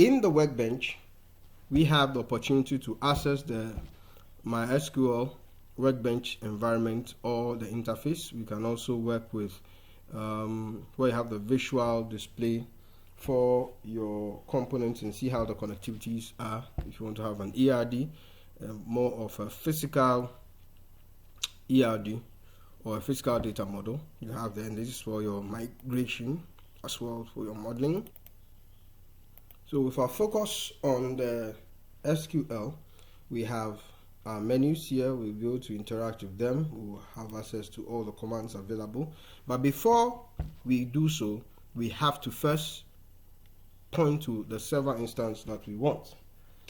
In the workbench, we have the opportunity to access the MySQL workbench environment or the interface. We can also work with where you have the visual display for your components and see how the connectivities are. If you want to have an ERD, more of a physical ERD or a physical data model, you have there, and this is for your migration as well for your modeling. So with our focus on the SQL, we have our menus here. We'll be able to interact with them. We'll have access to all the commands available. But before we do so, we have to first point to the server instance that we want.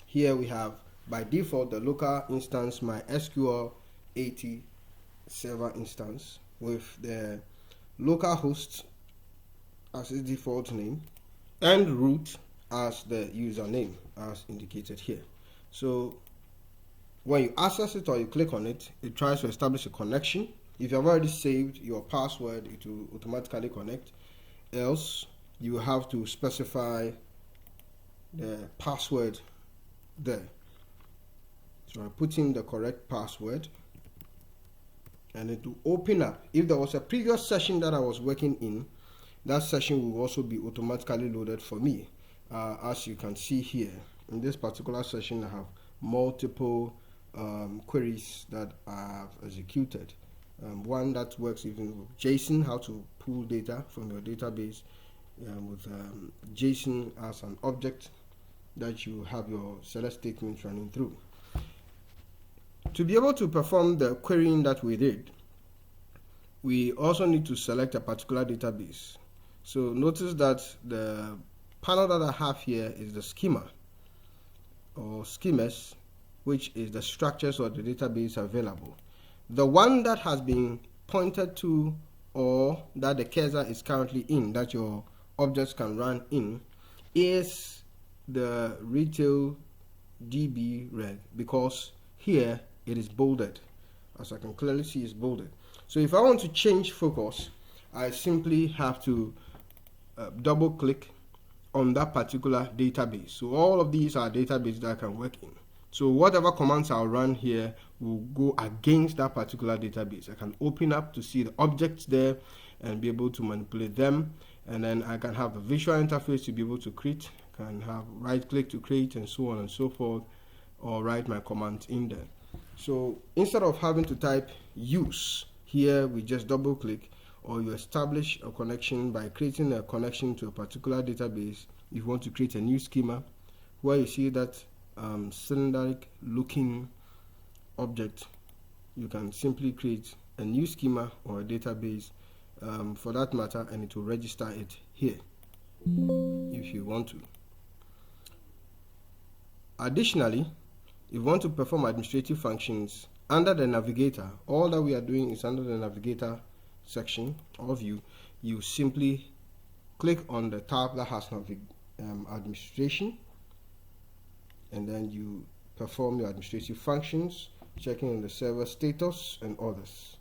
Here we have, by default, the local instance MySQL 80 server instance with the local host as its default name and root as the username as indicated here. So when you access it or you click on it, it tries to establish a connection. If you have already saved your password, it will automatically connect. Else you have to specify the password there. So I put in the correct password and it will open up. If there was a previous session that I was working in, that session will also be automatically loaded for me. As you can see here, in this particular session, I have multiple queries that I have executed. One that works even with JSON, how to pull data from your database with JSON as an object that you have your select statements running through. To be able to perform the querying that we did, we also need to select a particular database. So notice that the panel that I have here is the schema or schemas, which is the structures of the database available. The one that has been pointed to or that the cursor is currently in, that your objects can run in, is the retail DB reg, because here it is bolded. As I can clearly see, it's bolded. So if I want to change focus, I simply have to double click on that particular database. So all of these are databases that I can work in. So whatever commands I'll run here will go against that particular database. I can open up to see the objects there and be able to manipulate them. And then I can have a visual interface to be able to create. I can have right click to create and so on and so forth, or write my commands in there. So instead of having to type use, here we just double click, or you establish a connection by creating a connection to a particular database. If you want to create a new schema, where you see that cylindrical looking object, you can simply create a new schema or a database for that matter, and it will register it here if you want to. Additionally, if you want to perform administrative functions under the navigator, all that we are doing is under the navigator section or view. You simply click on the tab that has administration, and then you perform your administrative functions, checking on the server status and others.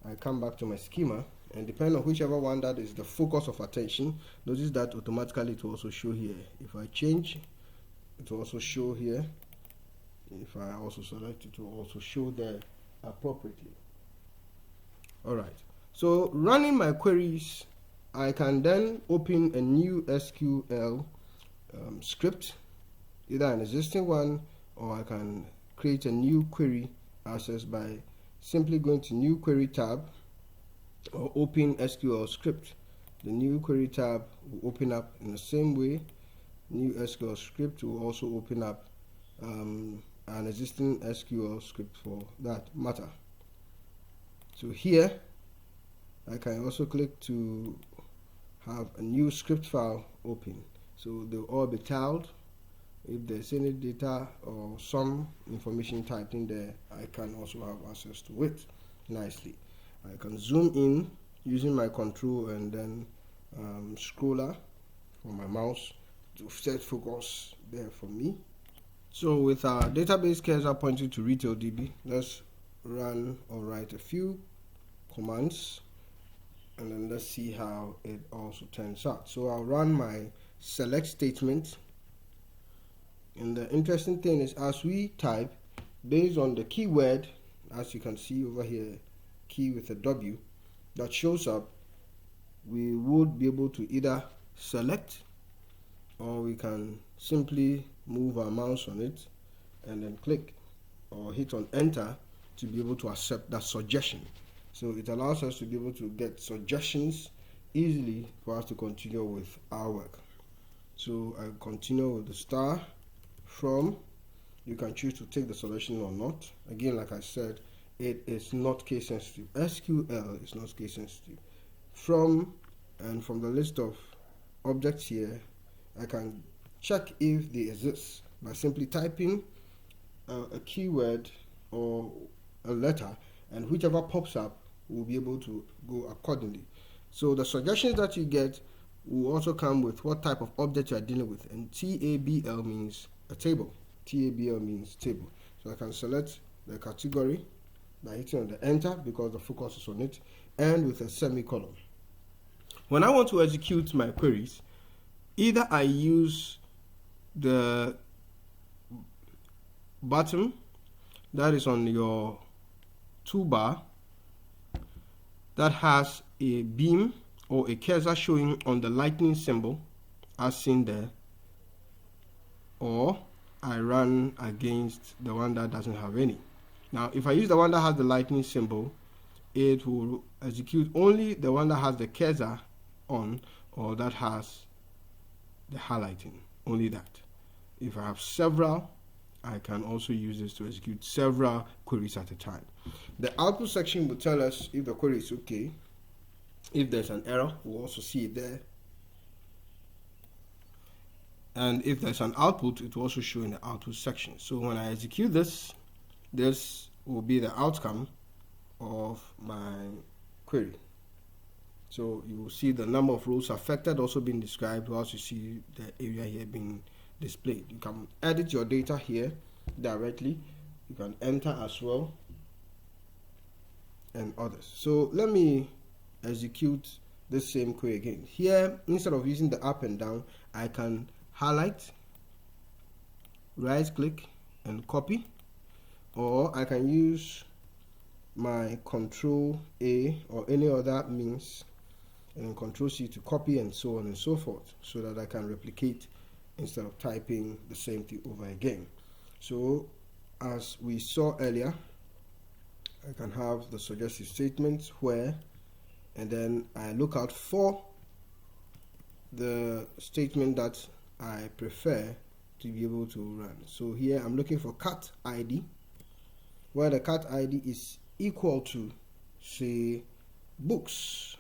I come back to my schema, and depending on whichever one that is the focus of attention, notice that automatically it will also show here. If I change, it will also show here. If I also select, it will also show there appropriately. Alright, so running my queries, I can then open a new SQL script, either an existing one, or I can create a new query access by simply going to new query tab or open SQL script. The new query tab will open up in the same way. New SQL script will also open up an existing SQL script for that matter. So here I can also click to have a new script file open. So they'll all be tiled. If there's any data or some information typed in there, I can also have access to it nicely. I can zoom in using my control and then scroller for my mouse to set focus there for me. So with our database cursor pointing to retail DB, let's run or write a few commands, and then let's see how it also turns out. So I'll run my select statement And the interesting thing is, as we type, based on the keyword, as you can see over here, key with a W, that shows up, we would be able to either select, or we can simply move our mouse on it and then click or hit on enter to be able to accept that suggestion. So it allows us to be able to get suggestions easily for us to continue with our work. So I continue with the star from. You can choose to take the selection or not. Again, like I said, it is not case sensitive. SQL is not case sensitive. From, and from the list of objects here, I can check if they exist by simply typing a keyword or a letter, and whichever pops up will be able to go accordingly. So the suggestions that you get will also come with what type of object you are dealing with, and TABL means a table. TABL means table. So I can select the category by hitting on the enter because the focus is on it, and with a semicolon. When I want to execute my queries, either I use the button that is on your toolbar that has a beam or a cursor showing on the lightning symbol as seen there, or I run against the one that doesn't have any. Now, if I use the one that has the lightning symbol, it will execute only the one that has the cursor on, or that has the highlighting, only that. If I have several, I can also use this to execute several queries at a time. The output section will tell us if the query is okay. If there's an error, we'll also see it there. And if there's an output, it will also show in the output section. So when I execute this, this will be the outcome of my query. So you will see the number of rows affected also being described, whilst you see the area here being displayed. You can edit your data here directly. You can enter as well, and others. So let me execute this same query again. Here, instead of using the up and down, I can highlight, right click and copy, or I can use my Control A or any other means and Control C to copy, and so on and so forth, so that I can replicate instead of typing the same thing over again. So as we saw earlier, I can have the suggested statements where, and then I look out for the statement that I prefer to be able to run. So here I'm looking for cat ID, where the cat ID is equal to, say, books.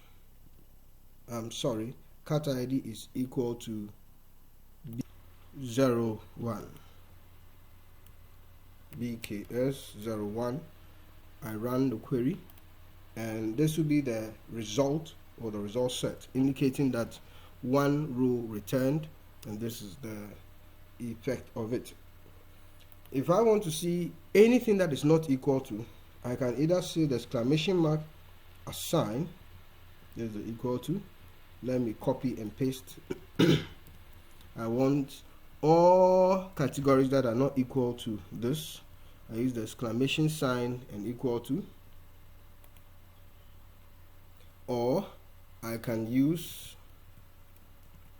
Cat ID is equal to B01, BKS01. I run the query, and this will be the result, or the result set, indicating that one row returned, and this is the effect of it. If I want to see anything that is not equal to, I can either say the exclamation mark, assign, there's the equal to. Let me copy and paste. I want all categories that are not equal to this. I use the exclamation sign and equal to. Or I can use,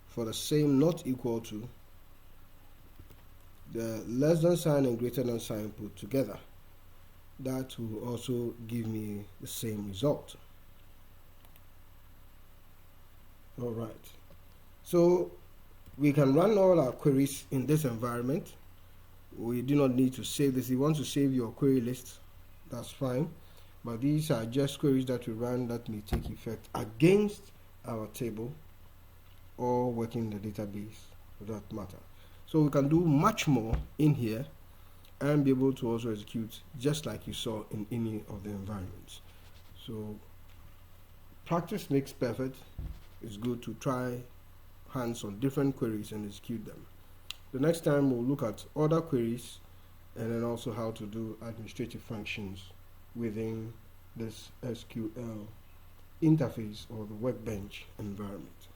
for the same not equal to, the less than sign and greater than sign put together. That will also give me the same result. All right. So we can run all our queries in this environment. We do not need to save this. If you want to save your query list, that's fine. But these are just queries that we run that may take effect against our table or working in the database for that matter. So we can do much more in here and be able to also execute just like you saw in any of the environments. So practice makes perfect. It's good to try hands on different queries and execute them. The next time we'll look at other queries, and then also how to do administrative functions within this SQL interface or the workbench environment.